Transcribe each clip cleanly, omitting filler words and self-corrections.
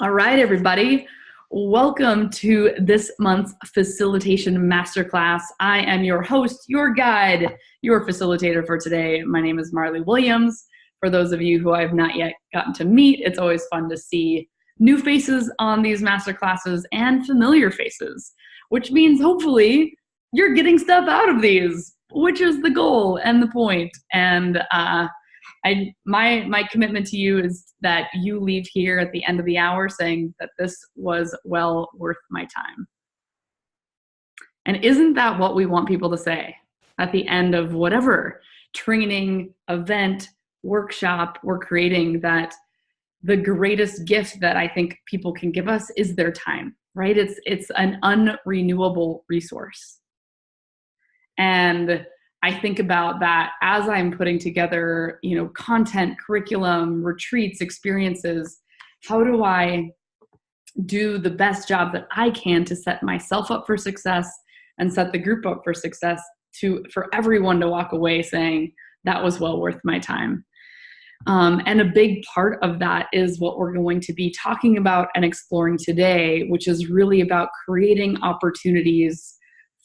All right, everybody. Welcome to this month's Facilitation Masterclass. I am your host, your guide, your facilitator for today. My name is Marley Williams. For those of you who I've not yet gotten to meet, it's always fun to see new faces on these masterclasses and familiar faces, which means hopefully you're getting stuff out of these, which is the goal and the point. And my commitment to you is that you leave here at the end of the hour saying that this was well worth my time. And isn't that what we want people to say at the end of whatever training, event, workshop we're creating, that the greatest gift that I think people can give us is their time, right? It's an unrenewable resource. And I think about that as I'm putting together, content, curriculum, retreats, experiences. How do I do the best job that I can to set myself up for success and set the group up for success, for everyone to walk away saying that was well worth my time. And a big part of that is what we're going to be talking about and exploring today, which is really about creating opportunities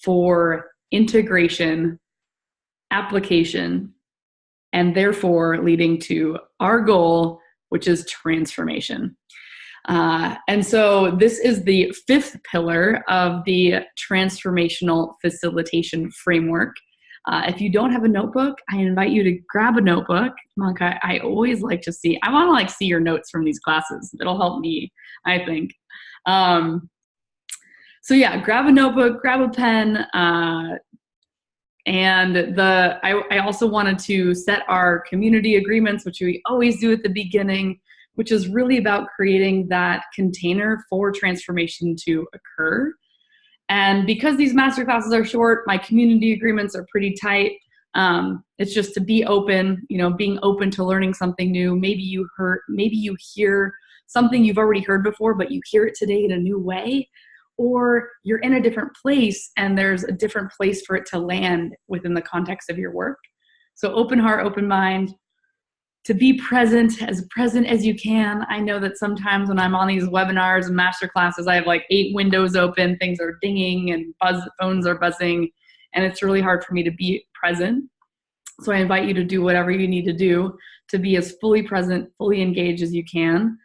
for integration, application, and therefore leading to our goal, which is transformation. And so this is the fifth pillar of the transformational facilitation framework. If you don't have a notebook, I invite you to grab a notebook. Monk, I always like to see, I want to see your notes from these classes. It'll help me, I think. So yeah, grab a notebook, grab a pen, and I also wanted to set our community agreements, which we always do at the beginning, which is really about creating that container for transformation to occur. And because these masterclasses are short, my community agreements are pretty tight. It's just to be open, being open to learning something new. Maybe you hear something you've already heard before, but you hear it today in a new way. Or you're in a different place and there's a different place for it to land within the context of your work. So open heart, open mind, to be present as you can. I know that sometimes when I'm on these webinars and master classes, I have like 8 windows open, things are dinging and phones are buzzing, and it's really hard for me to be present. So I invite you to do whatever you need to do to be as fully present, fully engaged as you can.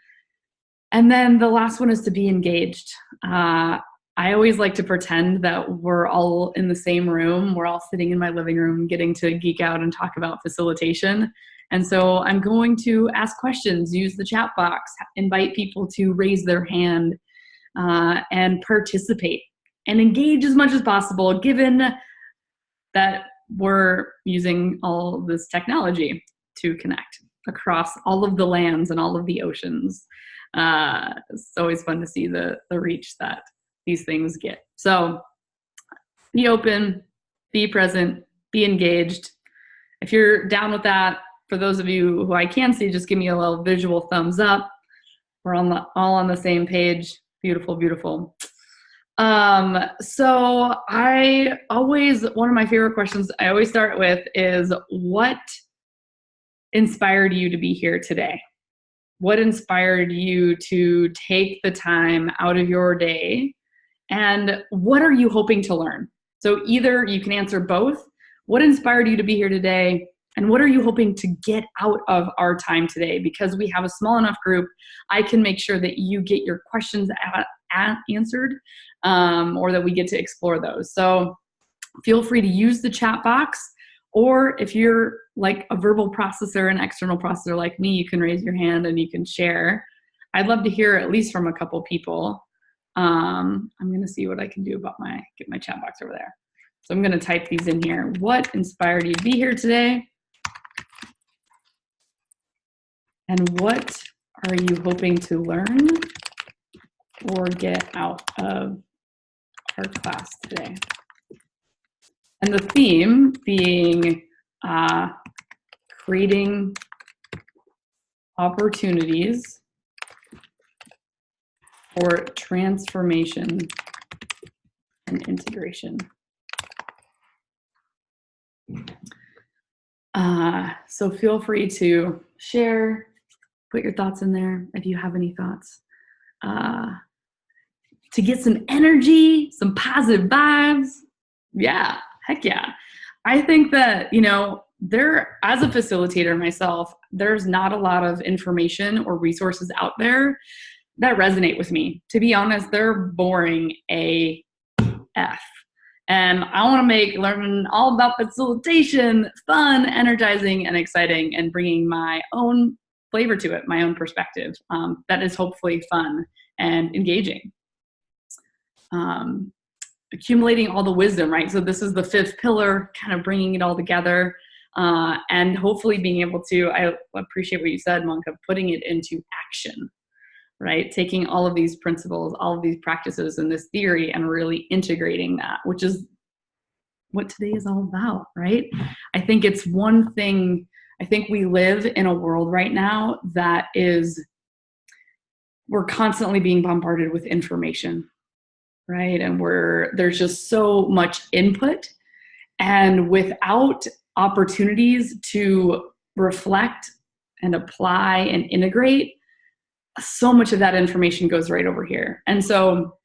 And then the last one is to be engaged. I always like to pretend that we're all in the same room. We're all sitting in my living room getting to geek out and talk about facilitation. And so I'm going to ask questions, use the chat box, invite people to raise their hand and participate and engage as much as possible, given that we're using all this technology to connect across all of the lands and all of the oceans. It's always fun to see the reach that these things get. So be open, be present, be engaged. If you're down with that, for those of you who I can see, just give me a little visual thumbs up. We're all on the same page. Beautiful, beautiful. So one of my favorite questions I always start with is, what inspired you to be here today? What inspired you to take the time out of your day? And what are you hoping to learn? So either you can answer both. What inspired you to be here today? And what are you hoping to get out of our time today? Because we have a small enough group, I can make sure that you get your questions answered, or that we get to explore those. So feel free to use the chat box, or if you're like a verbal processor, an external processor like me, you can raise your hand and you can share. I'd love to hear at least from a couple people. I'm going to see what I can do about get my chat box over there. So I'm going to type these in here. What inspired you to be here today? And what are you hoping to learn or get out of our class today? And the theme being creating opportunities for transformation and integration. So feel free to share, put your thoughts in there if you have any thoughts. to get some energy, some positive vibes. Yeah, heck yeah. I think that, as a facilitator myself, there's not a lot of information or resources out there that resonate with me. To be honest, they're boring AF. And I want to make learning all about facilitation fun, energizing, and exciting, and bringing my own flavor to it, my own perspective that is hopefully fun and engaging. Accumulating all the wisdom, right? So this is the fifth pillar, kind of bringing it all together, and hopefully being able to, I appreciate what you said, Monk, of putting it into action, right? Taking all of these principles, all of these practices and this theory and really integrating that, which is what today is all about, right? I think it's one thing, I think we live in a world right now that we're constantly being bombarded with information, right? And there's just so much input, and without opportunities to reflect and apply and integrate, so much of that information goes right over here. And so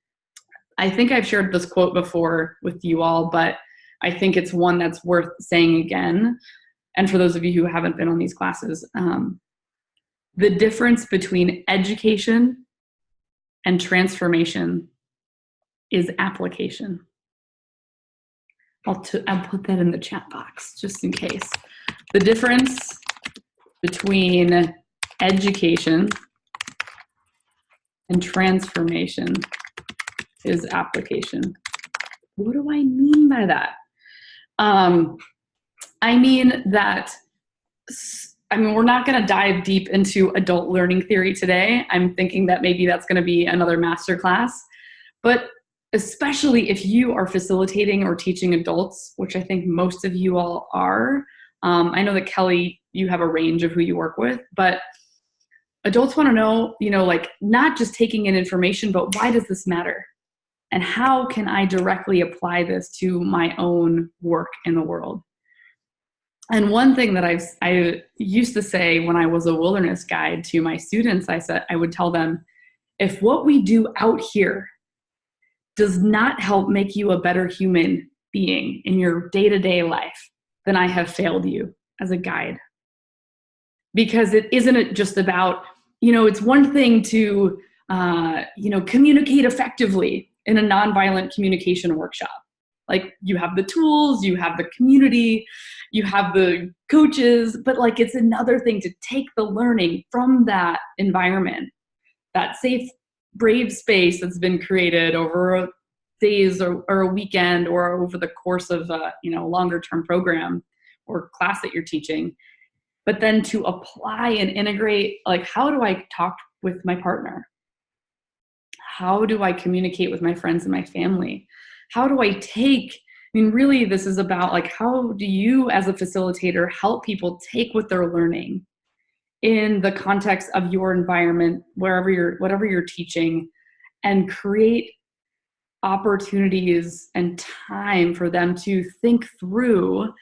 I think I've shared this quote before with you all, but I think it's one that's worth saying again. And for those of you who haven't been on these classes, the difference between education and transformation is application. I'll put that in the chat box just in case. The difference between education and transformation is application. What do I mean by that? I mean that, we're not going to dive deep into adult learning theory today. I'm thinking that maybe that's going to be another masterclass. But especially if you are facilitating or teaching adults, which I think most of you all are. I know that Kelly, you have a range of who you work with, but adults want to know, not just taking in information, but why does this matter? And how can I directly apply this to my own work in the world? And one thing that I used to say when I was a wilderness guide to my students, I would tell them, if what we do out here does not help make you a better human being in your day-to-day life, then I have failed you as a guide. Because it isn't just about, it's one thing to, communicate effectively in a nonviolent communication workshop. Like, you have the tools, you have the community, you have the coaches, but it's another thing to take the learning from that environment, that safe, brave space that's been created over days or a weekend or over the course of a longer term program or class that you're teaching, but then to apply and integrate, how do I talk with my partner? How do I communicate with my friends and my family? How do I really this is about how do you as a facilitator help people take what they're learning in the context of your environment, whatever you're teaching, and create opportunities and time for them to think through,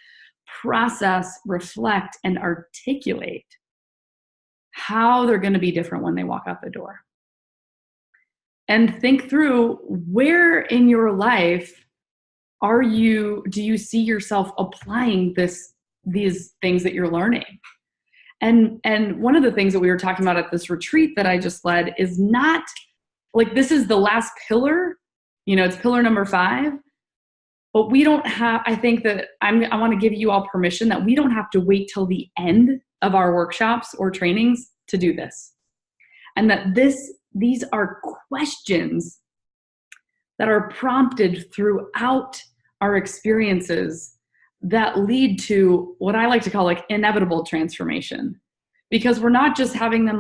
process, reflect, and articulate how they're going to be different when they walk out the door. And think through, where in your life do you see yourself applying these things that you're learning? And one of the things that we were talking about at this retreat that I just led is not this is the last pillar, it's pillar number 5, but we don't have, I think that I want to give you all permission that we don't have to wait till the end of our workshops or trainings to do this. And that these are questions that are prompted throughout our experiences that lead to what I like to call inevitable transformation. Because we're not just having them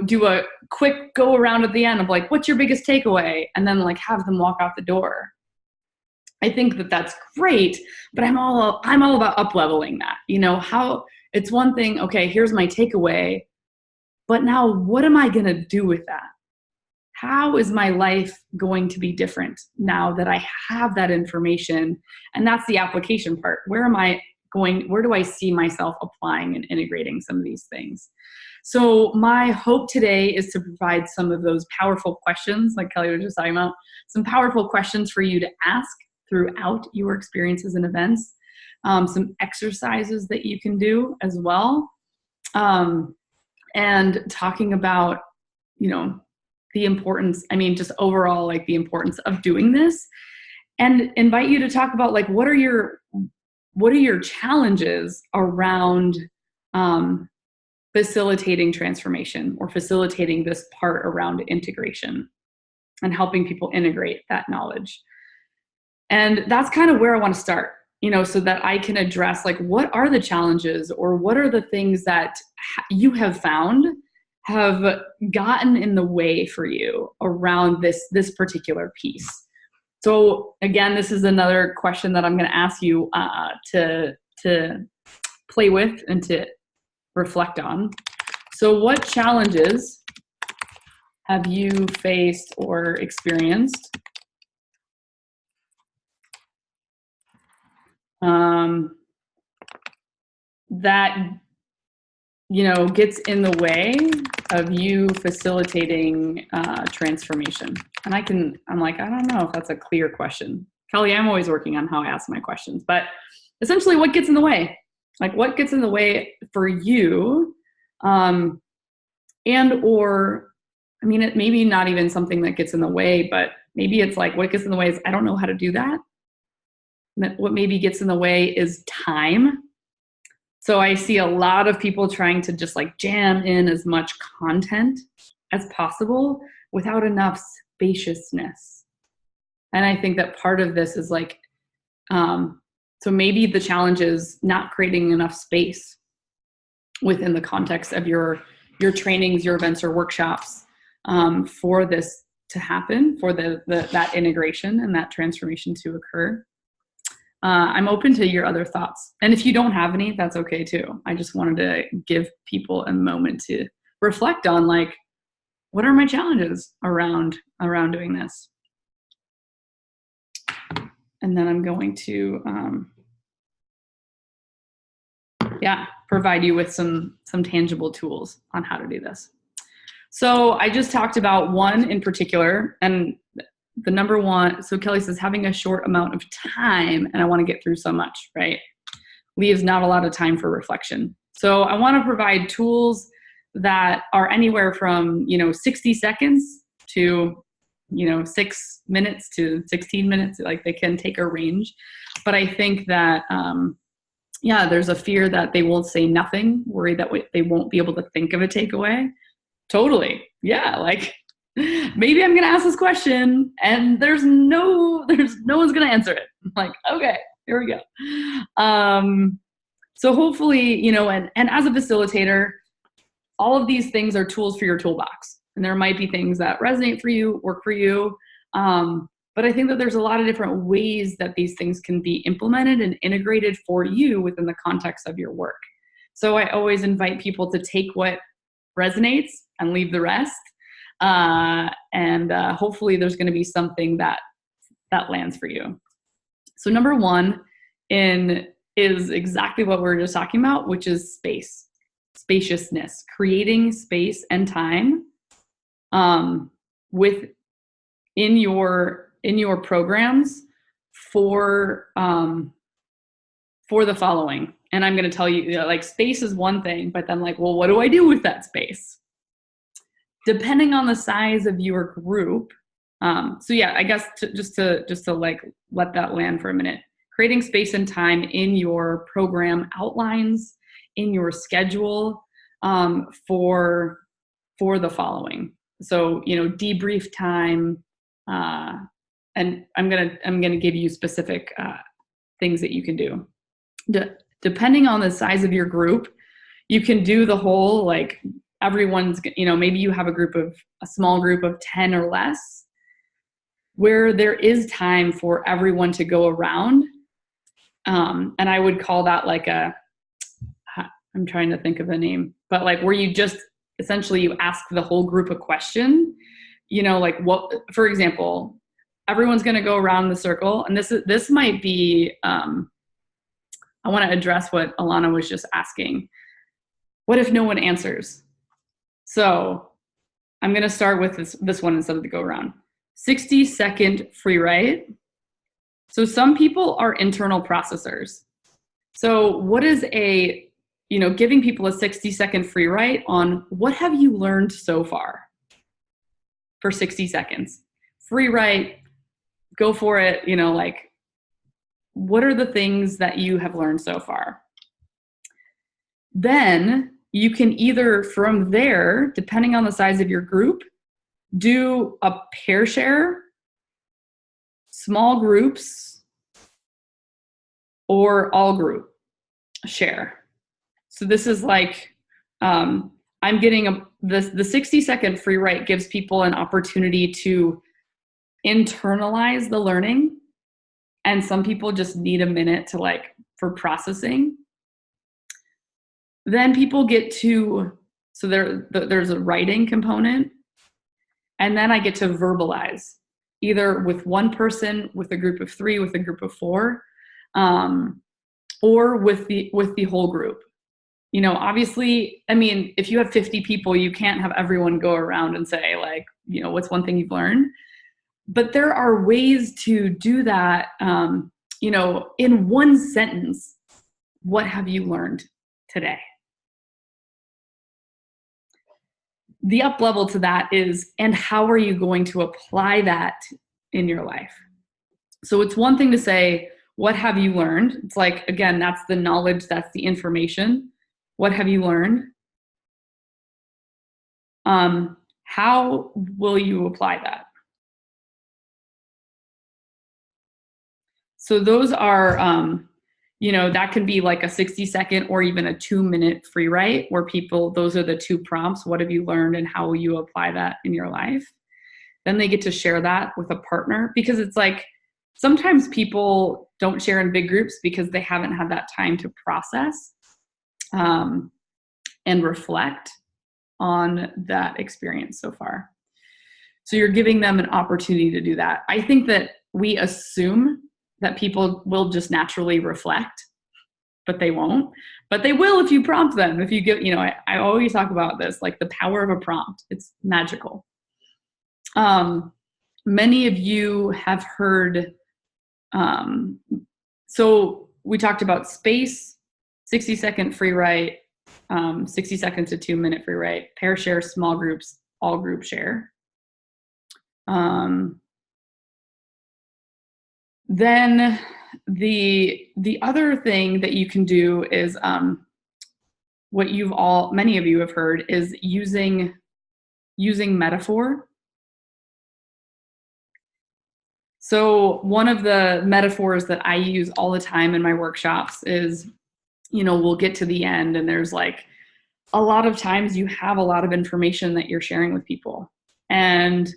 do a quick go around at the end of what's your biggest takeaway? And then have them walk out the door. I think that that's great, but I'm all about up-leveling that. How it's one thing, okay, here's my takeaway, but now what am I going to do with that? How is my life going to be different now that I have that information? And that's the application part. Where do I see myself applying and integrating some of these things? So my hope today is to provide some of those powerful questions, like Kelly was just talking about, some powerful questions for you to ask throughout your experiences and events, some exercises that you can do as well, and talking about, the importance, just overall, like the importance of doing this, and invite you to talk about like, what are your challenges around facilitating transformation or facilitating this part around integration and helping people integrate that knowledge. And that's kind of where I want to start, so that I can address like, what are the challenges or what are the things that you have found have gotten in the way for you around this particular piece. So again, this is another question that I'm going to ask you to play with and to reflect on. So what challenges have you faced or experienced that gets in the way of you facilitating transformation? And I'm like, I don't know if that's a clear question. Kelly, I'm always working on how I ask my questions, but essentially what gets in the way? Like what gets in the way for you? It maybe not even something that gets in the way, but maybe it's like what gets in the way is I don't know how to do that. What maybe gets in the way is time. So I see a lot of people trying to just like jam in as much content as possible without enough spaciousness. And I think that part of this is like, so maybe the challenge is not creating enough space within the context of your trainings, your events or workshops for this to happen, for that integration and that transformation to occur. I'm open to your other thoughts. And if you don't have any, that's okay too. I just wanted to give people a moment to reflect on like, what are my challenges around doing this? And then I'm going to, provide you with some tangible tools on how to do this. So I just talked about one in particular, and the number one, so Kelly says having a short amount of time and I want to get through so much, right? Leaves not a lot of time for reflection. So I want to provide tools that are anywhere from, 60 seconds to, 6 minutes to 16 minutes. Like they can take a range. But I think that, there's a fear that they will say nothing, worry that they won't be able to think of a takeaway. Totally. Yeah. Like, maybe I'm going to ask this question and there's no one's going to answer it. I'm like, okay, here we go. So hopefully, and as a facilitator, all of these things are tools for your toolbox. And there might be things that resonate for you, work for you. But I think that there's a lot of different ways that these things can be implemented and integrated for you within the context of your work. So I always invite people to take what resonates and leave the rest. And hopefully there's going to be something that lands for you. So number one is exactly what we were just talking about, which is spaciousness, creating space and time in your programs for the following. And I'm going to tell you, like, space is one thing, but then like, well, what do I do with that space? Depending on the size of your group. So yeah, I guess just to like let that land for a minute. Creating space and time in your program outlines, in your schedule, for the following. So, debrief time, and I'm gonna give you specific things that you can do. Depending on the size of your group, you can do the whole like everyone's. Maybe you have a small group of 10 or less, where there is time for everyone to go around. And I would call that like I'm trying to think of a name, but like where you just essentially you ask the whole group a question, like what, for example, everyone's going to go around the circle. And this might be, I want to address what Alana was just asking. What if no one answers? So I'm going to start with this one instead of the go around. 60-second free write. So some people are internal processors. So what is giving people a 60-second free write on what have you learned so far for 60 seconds? Free write, go for it, what are the things that you have learned so far? Then you can either from there, depending on the size of your group, do a pair share, small groups, or all group share. So this is like, I'm getting the 60-second free write gives people an opportunity to internalize the learning. And some people just need a minute for processing. Then people get to, so there's a writing component. And then I get to verbalize, either with one person, with a group of 3, with a group of 4, or with the whole group. Obviously, if you have 50 people, you can't have everyone go around and say what's one thing you've learned? But there are ways to do that, in one sentence. What have you learned today? The up level to that is, and how are you going to apply that in your life? So it's one thing to say, what have you learned? It's like, again, that's the knowledge, that's the information. What have you learned? How will you apply that? So those are, that can be like a 60-second or even a 2-minute free write where those are the 2 prompts. What have you learned and how will you apply that in your life? Then they get to share that with a partner, because it's like, sometimes people don't share in big groups because they haven't had that time to process and reflect on that experience so far. So you're giving them an opportunity to do that. I think that we assume that people will just naturally reflect, but they won't. But they will if you prompt them. If you give, I always talk about this, like the power of a prompt. It's magical. Many of you have heard, so we talked about space, 60-second free write, 60 seconds to 2-minute free write, pair share, small groups, all group share. Then the other thing that you can do is what many of you have heard is using metaphor. So one of the metaphors that I use all the time in my workshops is, we'll get to the end and there's like a lot of times you have a lot of information that you're sharing with people. And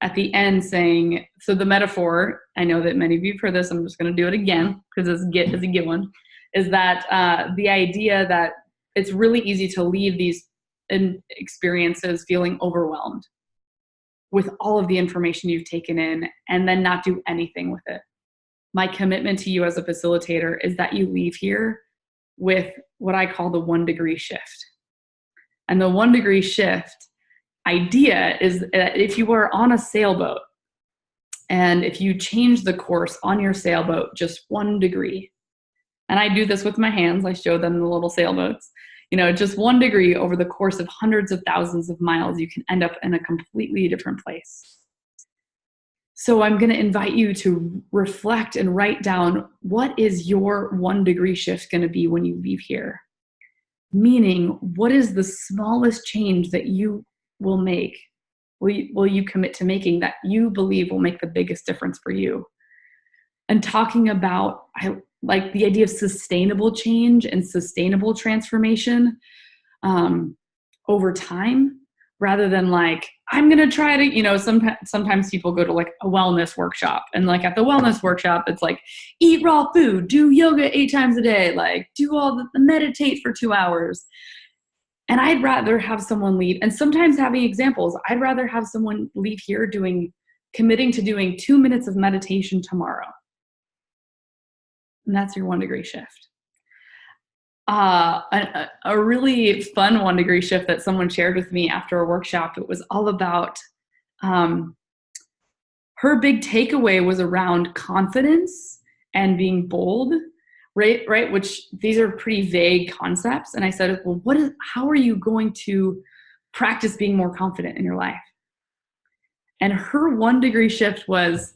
at the end saying, so the metaphor, I know that many of you have heard this, I'm just going to do it again because it's a good one, is that the idea that it's really easy to leave these experiences feeling overwhelmed with all of the information you've taken in and then not do anything with it. My commitment to you as a facilitator is that you leave here with what I call the 1-degree shift. And the 1-degree shift idea is that if you are on a sailboat and if you change the course on your sailboat just 1 degree, and I do this with my hands, I show them the little sailboats, just 1 degree over the course of hundreds of thousands of miles, you can end up in a completely different place. So I'm going to invite you to reflect and write down, what is your 1-degree shift going to be when you leave here? Meaning, what is the smallest change that you will make, will you commit to making, that you believe will make the biggest difference for you? And talking about, I like the idea of sustainable change and sustainable transformation over time, rather than like, I'm going to try to, sometimes people go to like a wellness workshop, and like at the wellness workshop, it's like, eat raw food, do yoga 8 times a day, like do all the meditate for 2 hours. And I'd rather have someone leave, and sometimes having examples, I'd rather have someone leave here committing to doing 2 minutes of meditation tomorrow. And that's your 1-degree shift. A really fun 1 degree shift that someone shared with me after a workshop. It was all about her big takeaway was around confidence and being bold, right? Which these are pretty vague concepts. And I said, well, how are you going to practice being more confident in your life? And her 1 degree shift was,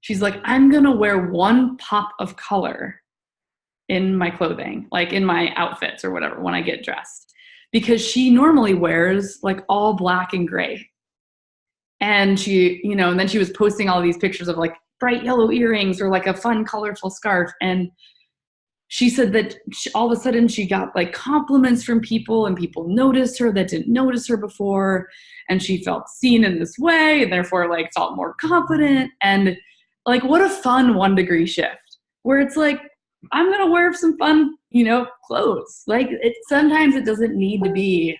she's like, I'm going to wear one pop of color in my clothing, like in my outfits or whatever, when I get dressed, because she normally wears like all black and gray. And she, and then she was posting all these pictures of like bright yellow earrings or like a fun, colorful scarf. And she said that all of a sudden she got like compliments from people, and people noticed her that didn't notice her before. And she felt seen in this way, and therefore like felt more confident. And like, what a fun 1 degree shift, where it's like, I'm going to wear some fun, clothes. Like sometimes it doesn't need to be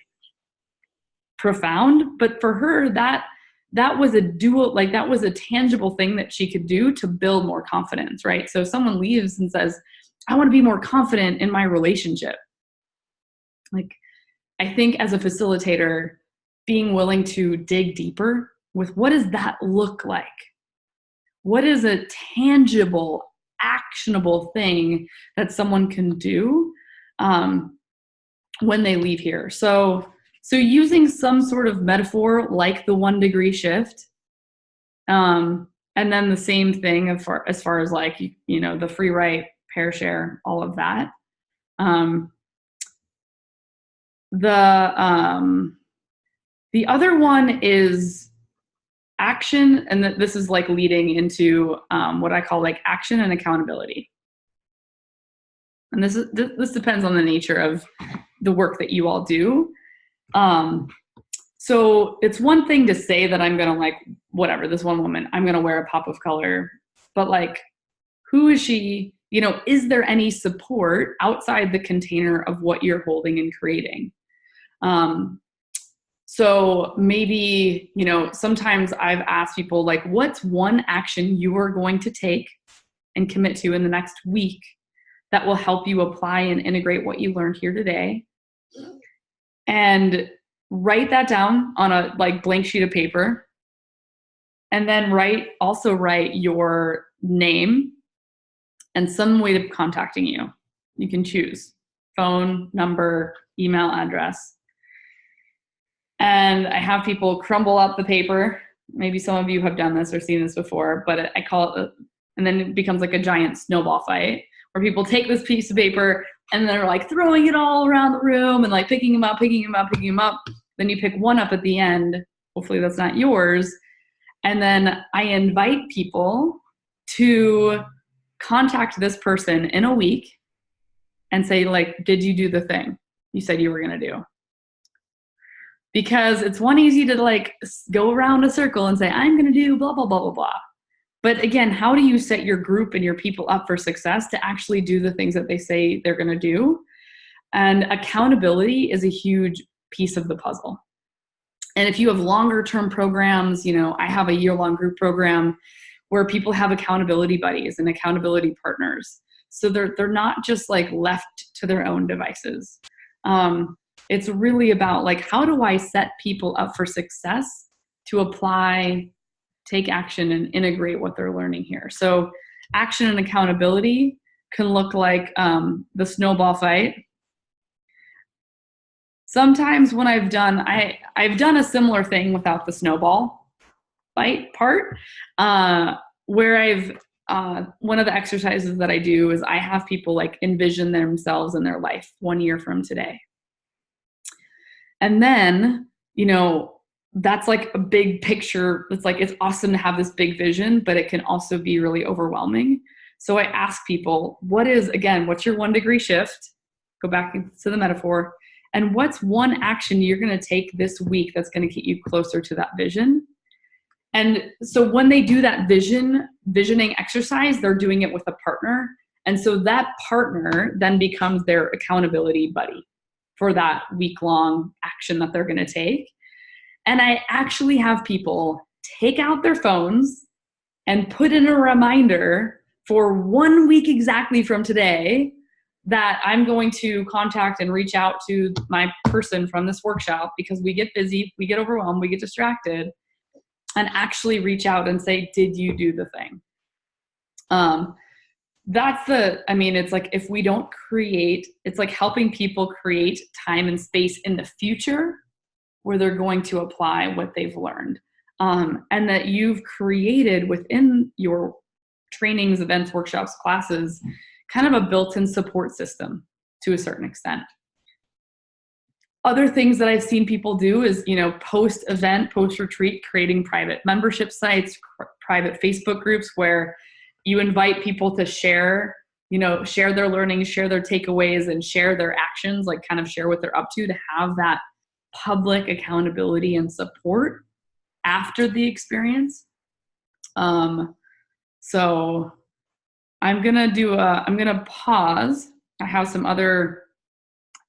profound, but for her, that was that was a tangible thing that she could do to build more confidence, right? So if someone leaves and says, I want to be more confident in my relationship. Like, I think as a facilitator, being willing to dig deeper with what does that look like? What is a tangible, actionable thing that someone can do when they leave here? So using some sort of metaphor like the 1 degree shift, and then the same thing as far as like, the free write, pair share, all of that. The other one is action, and this is like leading into what I call like action and accountability. And this depends on the nature of the work that you all do. So it's one thing to say that I'm gonna, like, whatever, this one woman, I'm gonna wear a pop of color, but like, who is she? Is there any support outside the container of what you're holding and creating? So maybe, sometimes I've asked people, like, what's one action you are going to take and commit to in the next week that will help you apply and integrate what you learned here today? And write that down on a like blank sheet of paper. And then also write your name and some way of contacting you. You can choose phone, number, email address. And I have people crumble up the paper. Maybe some of you have done this or seen this before, but I call it, and then it becomes like a giant snowball fight where people take this piece of paper and they're like throwing it all around the room and like picking them up. Then you pick one up at the end. Hopefully that's not yours. And then I invite people to contact this person in a week and say, like, did you do the thing you said you were going to do? Because it's easy to like go around a circle and say, I'm going to do blah, blah, blah, blah, blah. But again, how do you set your group and your people up for success to actually do the things that they say they're going to do? And accountability is a huge piece of the puzzle. And if you have longer term programs, I have a year-long group program where people have accountability buddies and accountability partners. So they're not just like left to their own devices. It's really about like, how do I set people up for success to apply, take action, and integrate what they're learning here? So action and accountability can look like the snowball fight. Sometimes when I've done a similar thing without the snowball fight part, where one of the exercises that I do is I have people like envision themselves in their life 1 year from today. And then, that's like a big picture. It's like, it's awesome to have this big vision, but it can also be really overwhelming. So I ask people, what's your 1 degree shift? Go back to the metaphor. And what's one action you're going to take this week that's going to get you closer to that vision? And so when they do that visioning exercise, they're doing it with a partner. And so that partner then becomes their accountability buddy for that week-long action that they're going to take. And I actually have people take out their phones and put in a reminder for 1 week exactly from today that I'm going to contact and reach out to my person from this workshop, because we get busy, we get overwhelmed, we get distracted, and actually reach out and say, did you do the thing? It's like, if we don't create, it's like helping people create time and space in the future where they're going to apply what they've learned. And that you've created within your trainings, events, workshops, classes, kind of a built-in support system to a certain extent. Other things that I've seen people do is, post-event, post-retreat, creating private membership sites, private Facebook groups where you invite people to share their learning, share their takeaways, and share their actions, like kind of share what they're up to have that public accountability and support after the experience. So I'm gonna pause. I have some other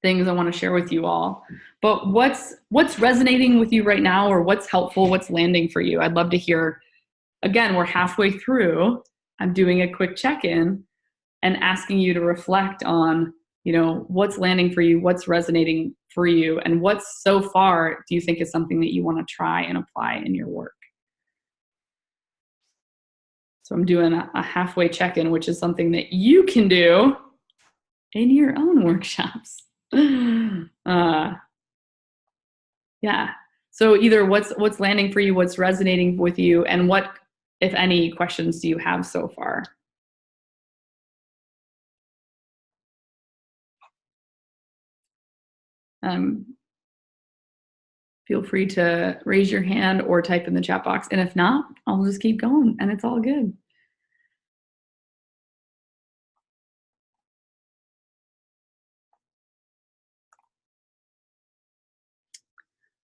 things I want to share with you all, but what's resonating with you right now, or what's helpful, what's landing for you? I'd love to hear. Again, we're halfway through. I'm doing a quick check-in and asking you to reflect on, what's landing for you, what's resonating for you, and what's so far do you think is something that you want to try and apply in your work. So I'm doing a halfway check-in, which is something that you can do in your own workshops. Yeah. So either what's landing for you, what's resonating with you, and what, if any, questions do you have so far? Feel free to raise your hand or type in the chat box. And if not, I'll just keep going, and it's all good.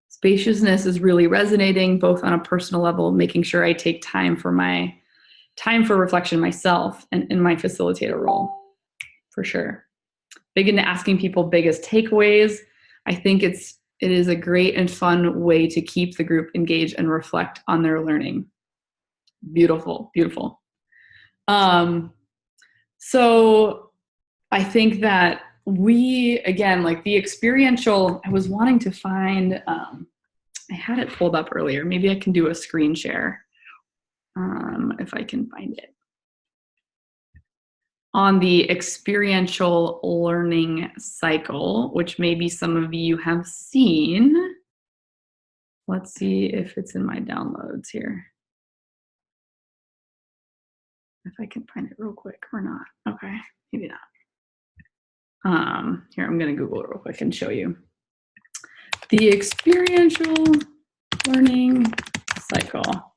Spaciousness is really resonating, both on a personal level, making sure I take time for reflection myself and in my facilitator role, for sure. Big into asking people biggest takeaways. I think it is a great and fun way to keep the group engaged and reflect on their learning. Beautiful, beautiful. So I think that again, like the experiential, I was wanting to find, I had it pulled up earlier. Maybe I can do a screen share if I can find it. On the experiential learning cycle, which maybe some of you have seen. Let's see if it's in my downloads here. If I can find it real quick or not. Okay, maybe not. Here, I'm gonna Google it real quick and show you. The experiential learning cycle.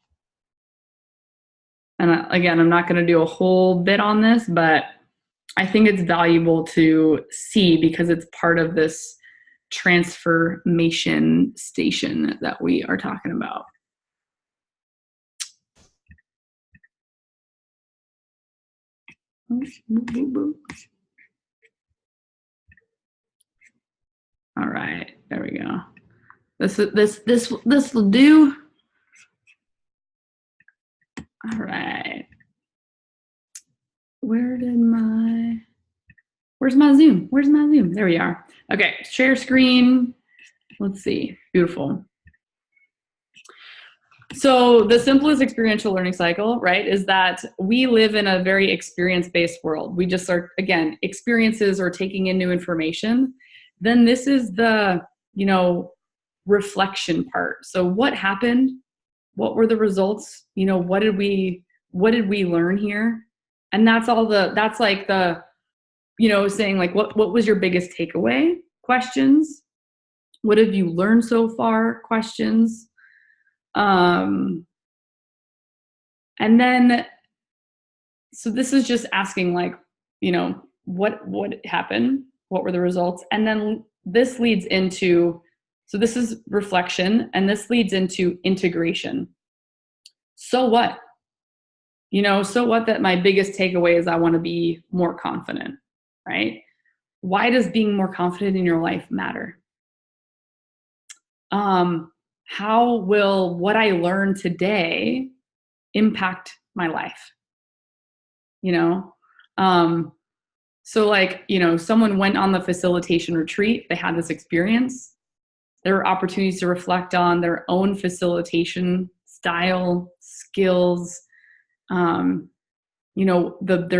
And again, I'm not gonna do a whole bit on this, but I think it's valuable to see because it's part of this transformation station that we are talking about. All right, there we go. This will do. All right. Where's my Zoom? Where's my Zoom? There we are. Okay, share screen. Let's see. Beautiful. So the simplest experiential learning cycle, right, is that we live in a very experience-based world. We just are, again, experiences or taking in new information. Then this is the, reflection part. So what happened? What were the results? What did we learn here? And that's like the, saying like, what was your biggest takeaway? Questions. What have you learned so far? Questions. And then, so this is just asking like, what happened? What were the results? And then this leads into, so this is reflection, and this leads into integration. So what? So what that my biggest takeaway is I want to be more confident, right? Why does being more confident in your life matter? How will what I learn today impact my life? So like, someone went on the facilitation retreat, they had this experience. There were opportunities to reflect on their own facilitation style, skills, their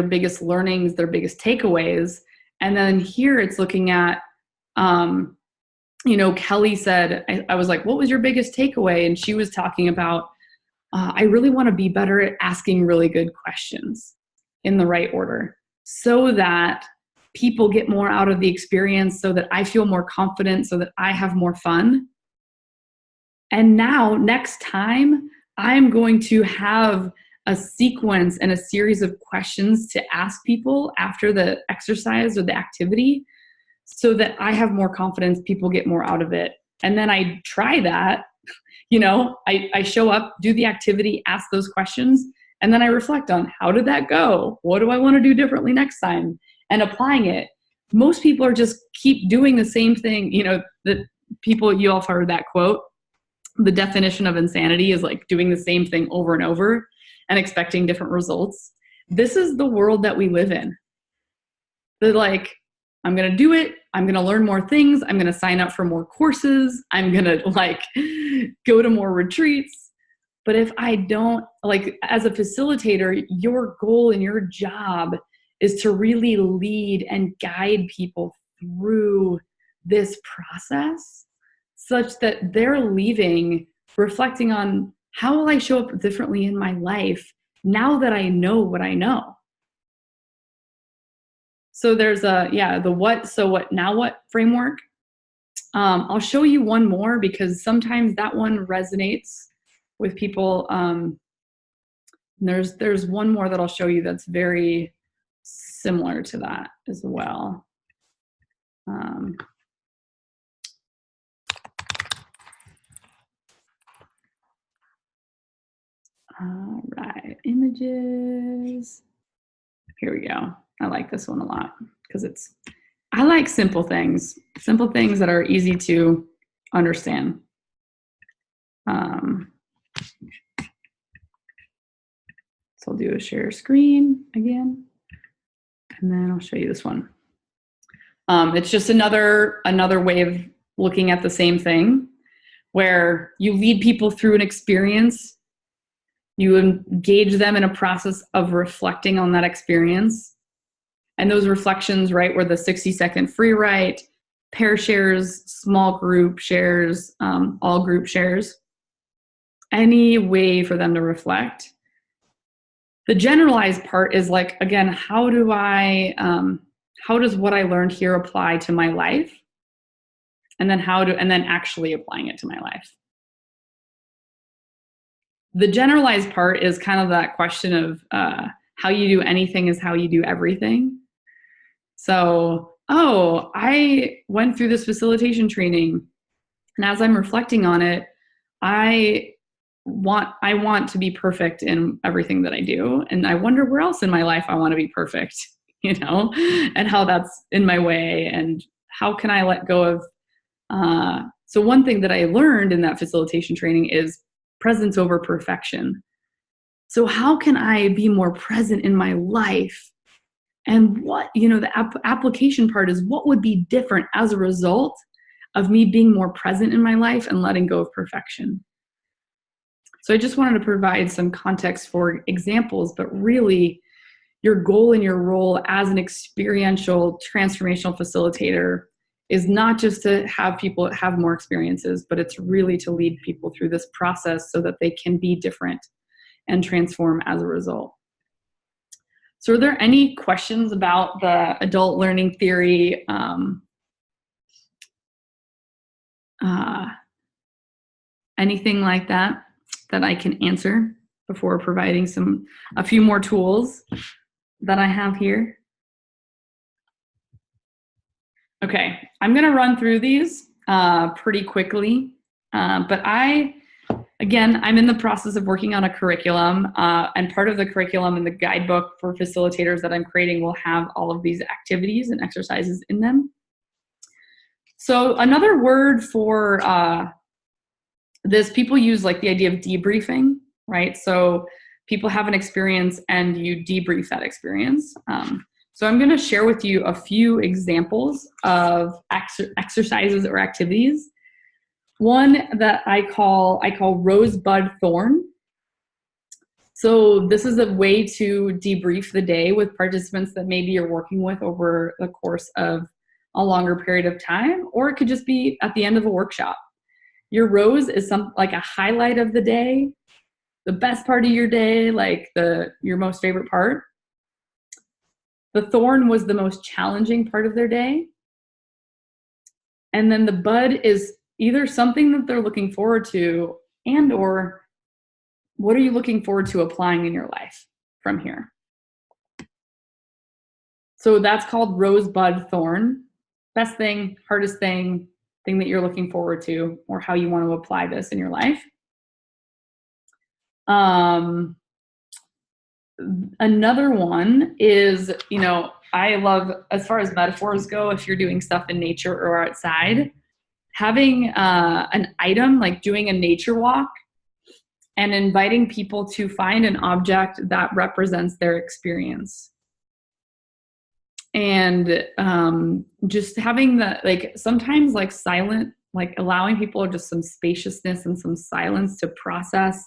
biggest learnings, their biggest takeaways. And then here it's looking at, Kelly said, I was like, what was your biggest takeaway? And she was talking about, I really want to be better at asking really good questions in the right order so that people get more out of the experience, so that I feel more confident, so that I have more fun. And now, next time, I'm going to have a sequence and a series of questions to ask people after the exercise or the activity so that I have more confidence, people get more out of it. And then I try that, I show up, do the activity, ask those questions, and then I reflect on how did that go? What do I want to do differently next time? And applying it. Most people are just keep doing the same thing. You all have heard that quote. The definition of insanity is like doing the same thing over and over and expecting different results. This is the world that we live in. They're like, I'm going to do it. I'm going to learn more things. I'm going to sign up for more courses. I'm going to go to more retreats. But if I don't, as a facilitator, your goal and your job is to really lead and guide people through this process such that they're leaving reflecting on how will I show up differently in my life now that I know what I know. So there's the what, so what, now what framework. I'll show you one more because sometimes that one resonates with people. There's one more that I'll show you that's very similar to that as well. All right, images. Here we go. I like this one a lot because I like simple things that are easy to understand. So I'll do a share screen again, and then I'll show you this one. It's just another way of looking at the same thing where you lead people through an experience, you engage them in a process of reflecting on that experience. And those reflections, right, were the 60-second free write, pair shares, small group shares, all group shares, any way for them to reflect. The generalized part is like, again, how does what I learned here apply to my life? And then actually applying it to my life. The generalized part is kind of that question of how you do anything is how you do everything. So, I went through this facilitation training, and as I'm reflecting on it, I want to be perfect in everything that I do, and I wonder where else in my life I want to be perfect, and how that's in my way, and how can I let go of. So one thing that I learned in that facilitation training is presence over perfection. So how can I be more present in my life? And what, the application part is what would be different as a result of me being more present in my life and letting go of perfection. So I just wanted to provide some context for examples, but really your goal and your role as an experiential transformational facilitator is not just to have people have more experiences, but it's really to lead people through this process so that they can be different and transform as a result. So are there any questions about the adult learning theory anything like that I can answer before providing a few more tools that I have here? Okay, I'm going to run through these pretty quickly, but I'm in the process of working on a curriculum, and part of the curriculum and the guidebook for facilitators that I'm creating will have all of these activities and exercises in them. So another word for this, people use like the idea of debriefing, right? So people have an experience and you debrief that experience. So I'm going to share with you a few examples of exercises or activities. One that I call Rosebud Thorn. So this is a way to debrief the day with participants that maybe you're working with over the course of a longer period of time, or it could just be at the end of a workshop. Your rose is like a highlight of the day, the best part of your day, like your most favorite part. The thorn was the most challenging part of their day. And then the bud is either something that they're looking forward to and or what are you looking forward to applying in your life from here? So that's called rosebud thorn. Best thing, hardest thing that you're looking forward to, or how you want to apply this in your life. Another one is, I love, as far as metaphors go, if you're doing stuff in nature or outside, having an item, like doing a nature walk and inviting people to find an object that represents their experience. And just having sometimes silent, allowing people just some spaciousness and some silence to process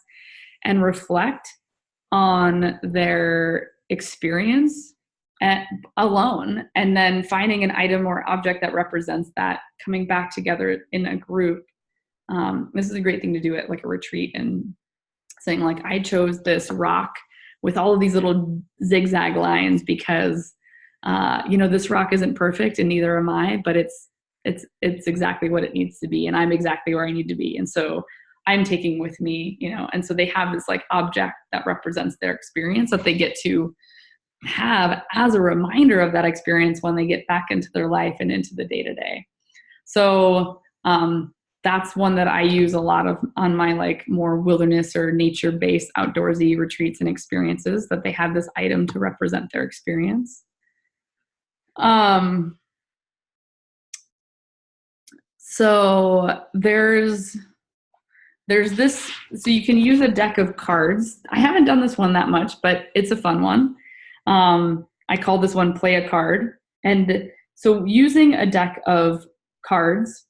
and reflect on their experience alone, and then finding an item or object that represents that, coming back together in a group. This is a great thing to do at a retreat, and saying I chose this rock with all of these little zigzag lines because this rock isn't perfect and neither am I, but it's exactly what it needs to be, and I'm exactly where I need to be. And so I'm taking with me, and so they have this object that represents their experience that they get to have as a reminder of that experience when they get back into their life and into the day-to-day. So that's one that I use a lot of on my more wilderness or nature-based outdoorsy retreats and experiences, that they have this item to represent their experience. So there's this, so you can use a deck of cards. I haven't done this one that much, but it's a fun one. I call this one Play a Card. And so using a deck of cards,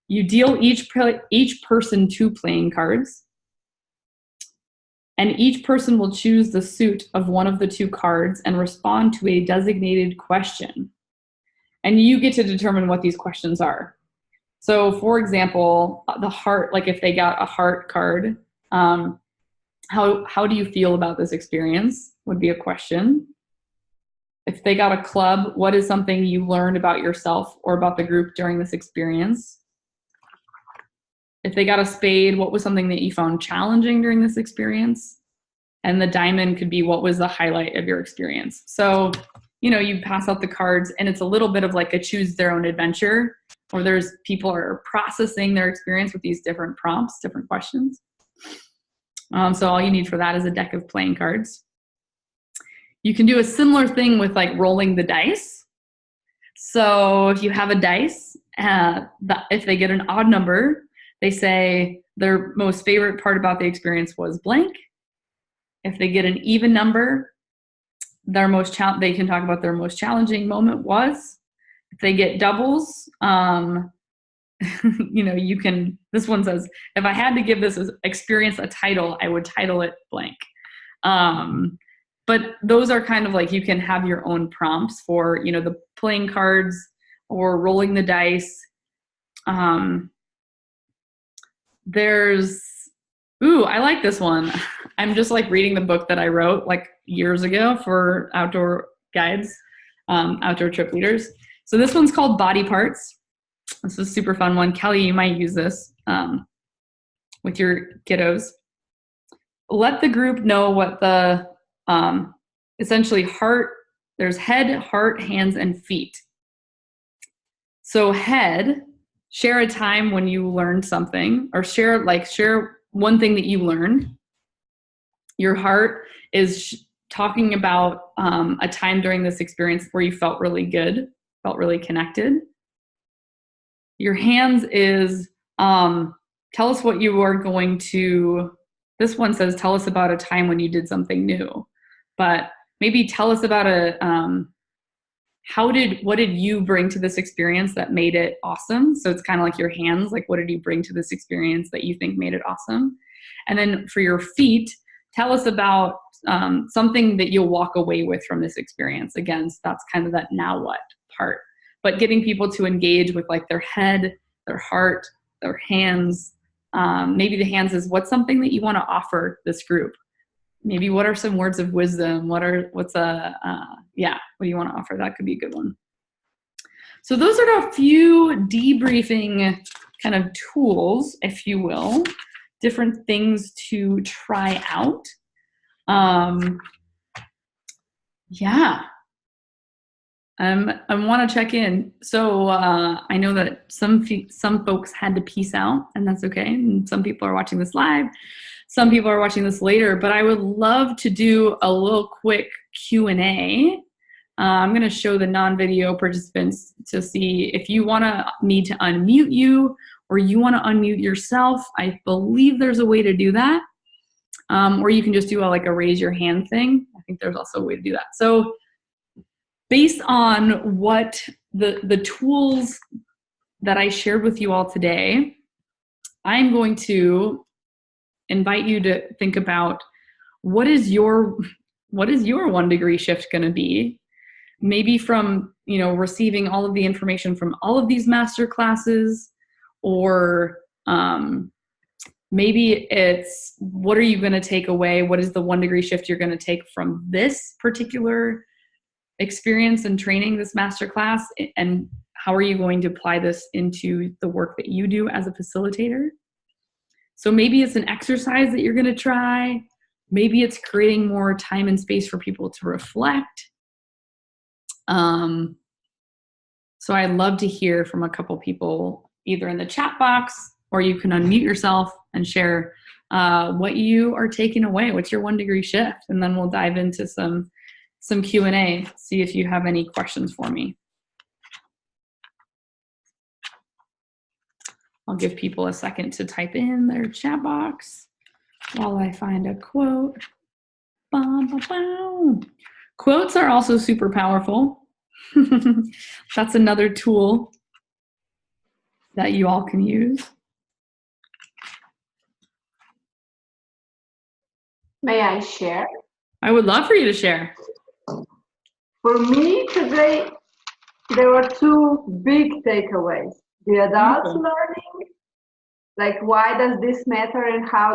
you deal each person 2 playing cards. And each person will choose the suit of one of the 2 cards and respond to a designated question. And you get to determine what these questions are. So for example, the heart, if they got a heart card, how do you feel about this experience would be a question. If they got a club, what is something you learned about yourself or about the group during this experience? If they got a spade, what was something that you found challenging during this experience? And the diamond could be, what was the highlight of your experience? So, you pass out the cards, and it's a little bit of a choose their own adventure, or there's people are processing their experience with these different prompts, different questions. So all you need for that is a deck of playing cards. You can do a similar thing with rolling the dice. So if you have a dice, if they get an odd number, they say their most favorite part about the experience was blank. If they get an even number, they can talk about their most challenging moment was. If they get doubles, you can, this one says, if I had to give this experience a title, I would title it blank. But those are kind of you can have your own prompts for, the playing cards or rolling the dice. I like this one. I'm just reading the book that I wrote years ago for outdoor guides, outdoor trip leaders. So this one's called Body Parts. This is a super fun one. Kelly, you might use this with your kiddos. Let the group know what the essentially there's head, heart, hands, and feet. So head, share a time when you learned something, or share one thing that you learned. Your heart is talking about a time during this experience where you felt really good, felt really connected. Your hands is tell us what you are going to, this one says tell us about a time when you did something new, but maybe tell us about what did you bring to this experience that made it awesome? So it's kind of like your hands, like what did you bring to this experience that you think made it awesome? And then for your feet, tell us about something that you'll walk away with from this experience. Again, so that's kind of that now what part. But getting people to engage with like their head, their heart, their hands. Maybe the hands is what's something that you want to offer this group? Maybe what are some words of wisdom? What do you want to offer? That could be a good one. So those are a few debriefing kind of tools, if you will, different things to try out. I want to check in. So I know that some folks had to peace out, and that's okay. And some people are watching this live. Some people are watching this later, but I would love to do a little quick Q&A. I'm going to show the non-video participants to see if you want me to unmute you or you want to unmute yourself. I believe there's a way to do that. Or you can just do a raise your hand thing. I think there's also a way to do that. So based on what the tools that I shared with you all today, I'm going to invite you to think about what is your 1 degree shift going to be? Maybe from, receiving all of the information from all of these master classes, or maybe it's what are you going to take away? What is the 1 degree shift you're going to take from this particular experience and training, this master class, and how are you going to apply this into the work that you do as a facilitator? So maybe it's an exercise that you're going to try. Maybe it's creating more time and space for people to reflect. So I'd love to hear from a couple people, either in the chat box, or you can unmute yourself and share what you are taking away. What's your 1 degree shift? And then we'll dive into some Q&A, see if you have any questions for me. I'll give people a second to type in their chat box while I find a quote. Quotes are also super powerful. That's another tool that you all can use. May I share? I would love for you to share. For me today, there were 2 big takeaways. The adults learning, like why does this matter and how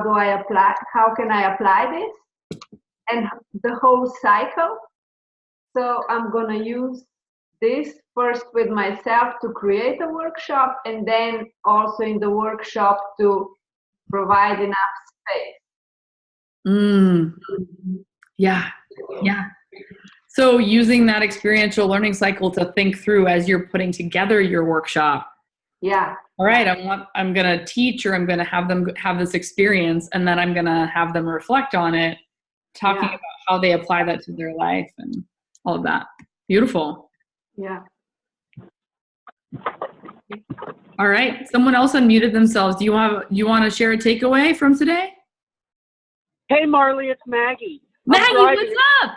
can I apply this? And the whole cycle. So I'm gonna use this first with myself to create a workshop, and then also in the workshop to provide enough space. Yeah. So using that experiential learning cycle to think through as you're putting together your workshop. Yeah. All right, I'm going to teach, or I'm going to have them have this experience, and then I'm going to have them reflect on it, talking about how they apply that to their life and all of that. Beautiful. Yeah. All right, someone else unmuted themselves. Do you want to share a takeaway from today? Hey, Marley, it's Maggie. Maggie, what's up?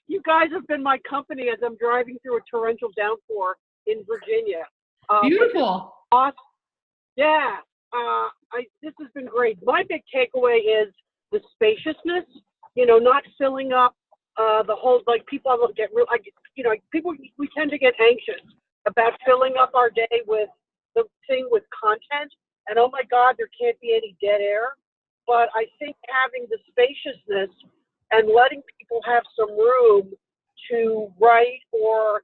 You guys have been my company as I'm driving through a torrential downpour in Virginia. Beautiful. Awesome. Yeah. This has been great. My big takeaway is the spaciousness. Not filling up the whole. People get real. People, we tend to get anxious about filling up our day with the thing with content. And oh my God, there can't be any dead air. But I think having the spaciousness and letting people have some room to write or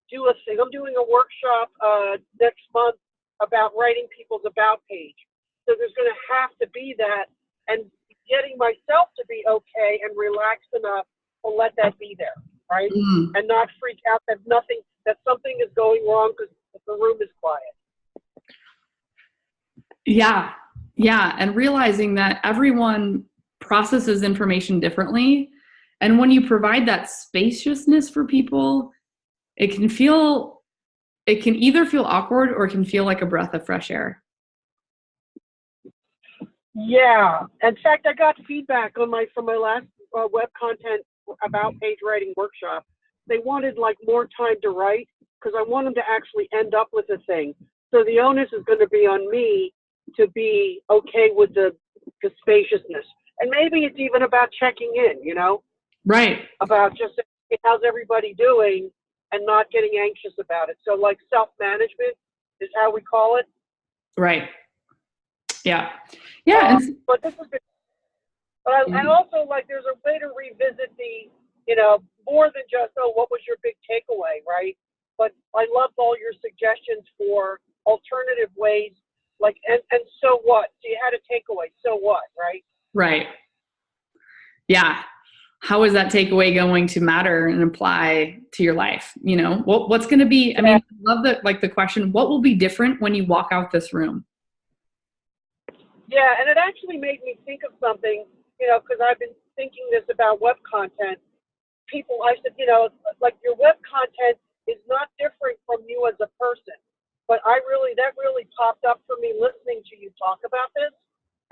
do a thing. I'm doing a workshop next month about writing people's about page. So there's going to have to be that, and getting myself to be okay and relaxed enough to let that be there, right? And not freak out that something is going wrong because the room is quiet. Yeah. And realizing that everyone processes information differently. And when you provide that spaciousness for people, it can either feel awkward or it can feel like a breath of fresh air. Yeah. In fact, I got feedback from my last web content about page writing workshop they wanted like more time to write because I want them to actually end up with a thing. So the onus is going to be on me to be okay with the spaciousness. And maybe it's even about checking in, you know? Right. About just saying, how's everybody doing and not getting anxious about it. So like self-management is how we call it. Right. Yeah. Yeah. But this is good. But I also like there's a way to revisit the, you know, more than just, oh, what was your big takeaway, right? But I loved all your suggestions for alternative ways, like, and so what? So you had a takeaway, so what, right? Right. Yeah. How is that takeaway going to matter and apply to your life? You know, what's going to be, I mean, I love the question, what will be different when you walk out this room? Yeah. And it actually made me think of something, you know, because I've been thinking this about web content. I said, you know, like your web content is not different from you as a person. But that really popped up for me listening to you talk about this.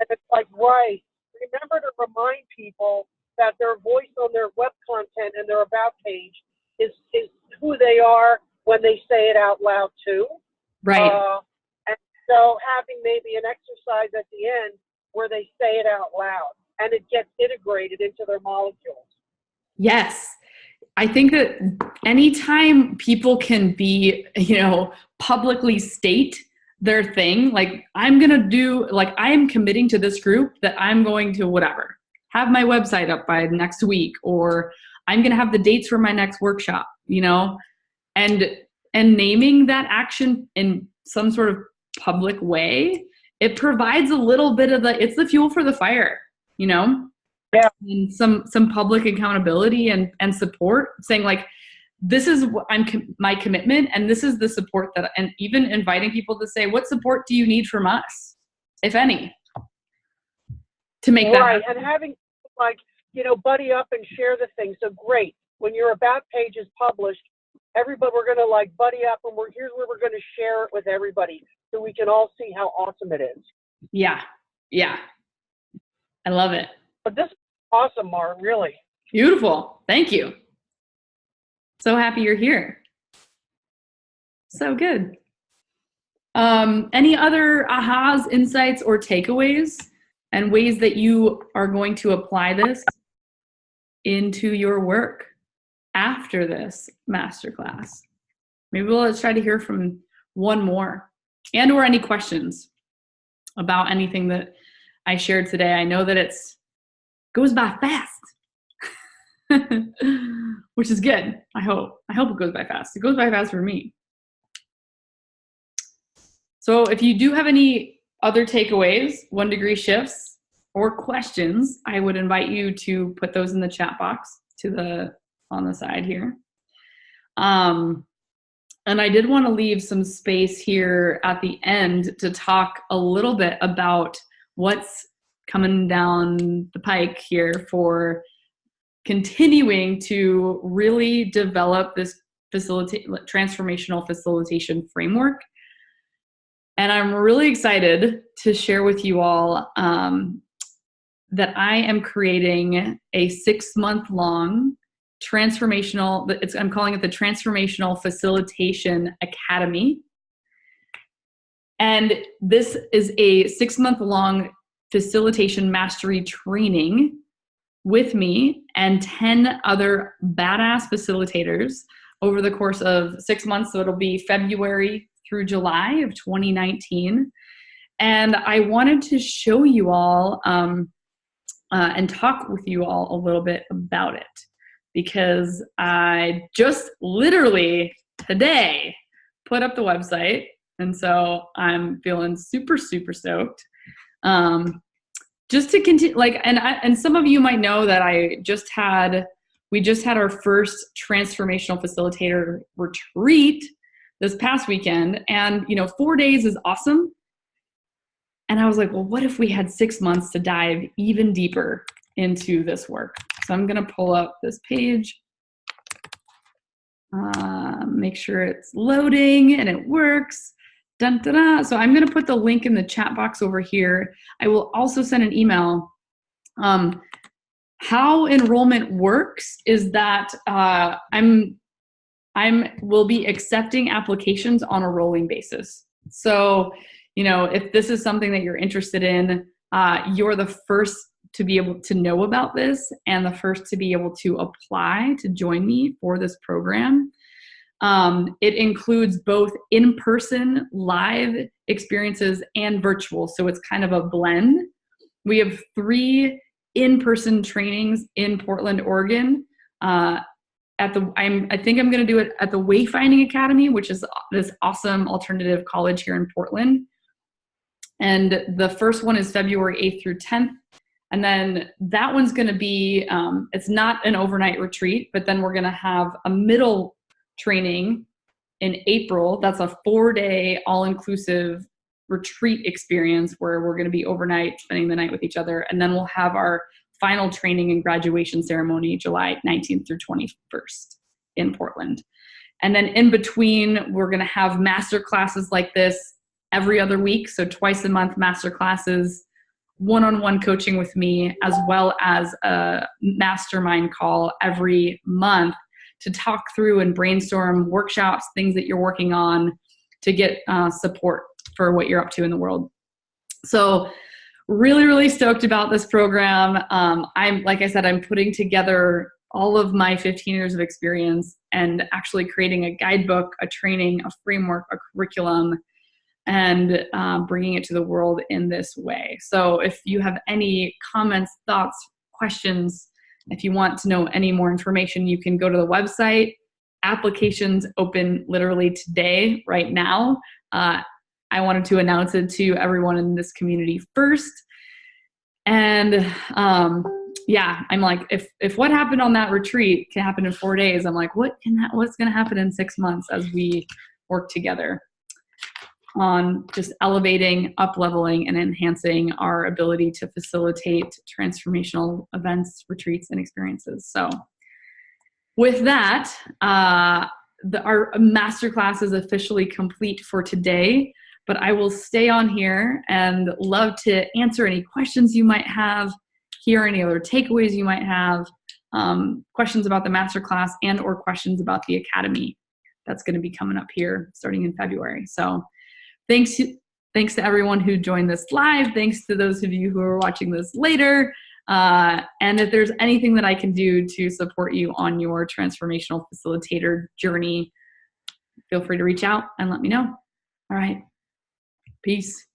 And it's like, right, remember to remind people that their voice on their web content and their about page is who they are when they say it out loud too. Right. And so having maybe an exercise at the end where they say it out loud and it gets integrated into their molecules. Yes. I think that anytime people can be, you know, publicly state their thing, like I am committing to this group that I'm going to whatever, have my website up by next week, or I'm going to have the dates for my next workshop, you know, and naming that action in some sort of public way, it provides a little bit of it's the fuel for the fire, you know? Yeah. And some public accountability and support, saying like, this is what my commitment, and this is the support and even inviting people to say, what support do you need from us, if any, to make that happen. And having like, you know, buddy up and share the thing. So great. When your about page is published, everybody, we're going to like buddy up, and here's where we're going to share it with everybody so we can all see how awesome it is. Yeah. Yeah. I love it. But this is awesome, Mar, really. Beautiful. Thank you. So happy you're here. So good. Any other ahas, insights, or takeaways and ways that you are going to apply this into your work after this masterclass? Maybe let's try to hear from one more, or any questions about anything that I shared today. I know that goes by fast, which is good. I hope it goes by fast. It goes by fast for me. So if you do have any other takeaways, 1 degree shifts, or questions, I would invite you to put those in the chat box on the side here. And I did want to leave some space here at the end to talk a little bit about what's coming down the pike here for continuing to really develop this transformational facilitation framework. And I'm really excited to share with you all that I am creating a 6-month-long transformational, I'm calling it the Transformational Facilitation Academy. And this is a 6-month-long facilitation mastery training with me and 10 other badass facilitators over the course of 6 months. So it'll be February through July of 2019. And I wanted to show you all and talk with you all a little bit about it, because I just literally today put up the website. And so I'm feeling super, super stoked. Just to continue, and some of you might know that we just had our first transformational facilitator retreat this past weekend, and 4 days is awesome. And I was like, well, what if we had 6 months to dive even deeper into this work? So I'm going to pull up this page, make sure it's loading and it works. Dun, dun, dun. So I'm going to put the link in the chat box over here. I will also send an email. How enrollment works is that I'm will be accepting applications on a rolling basis. So, if this is something that you're interested in, you're the first to be able to know about this and the first to be able to apply to join me for this program. It includes both in-person live experiences and virtual. So it's kind of a blend. We have 3 in-person trainings in Portland, Oregon. I think I'm going to do it at the Wayfinding Academy, which is this awesome alternative college here in Portland. And the first one is February 8th through 10th. And then that one's going to be, it's not an overnight retreat, but then we're going to have a middle training in April. That's a 4-day all-inclusive retreat experience where we're going to be overnight, spending the night with each other. And then we'll have our final training and graduation ceremony July 19th through 21st in Portland. And then in between, we're going to have master classes like this every other week. So twice a month master classes, one-on-one coaching with me, as well as a mastermind call every month to talk through and brainstorm workshops, things that you're working on to get support for what you're up to in the world. So really, really stoked about this program. Like I said, I'm putting together all of my 15 years of experience and actually creating a guidebook, a training, a framework, a curriculum, and bringing it to the world in this way. So if you have any comments, thoughts, questions, if you want to know any more information, you can go to the website. Applications open literally today, right now. I wanted to announce it to everyone in this community first. And I'm like, if what happened on that retreat can happen in 4 days, I'm like, what's going to happen in 6 months as we work together on just elevating, up-leveling, and enhancing our ability to facilitate transformational events, retreats, and experiences. So with that, our masterclass is officially complete for today, but I will stay on here and love to answer any questions you might have, hear any other takeaways you might have, questions about the masterclass and or questions about the academy that's going to be coming up here starting in February. So thanks to everyone who joined this live. Thanks to those of you who are watching this later. And if there's anything that I can do to support you on your transformational facilitator journey, feel free to reach out and let me know. All right. Peace.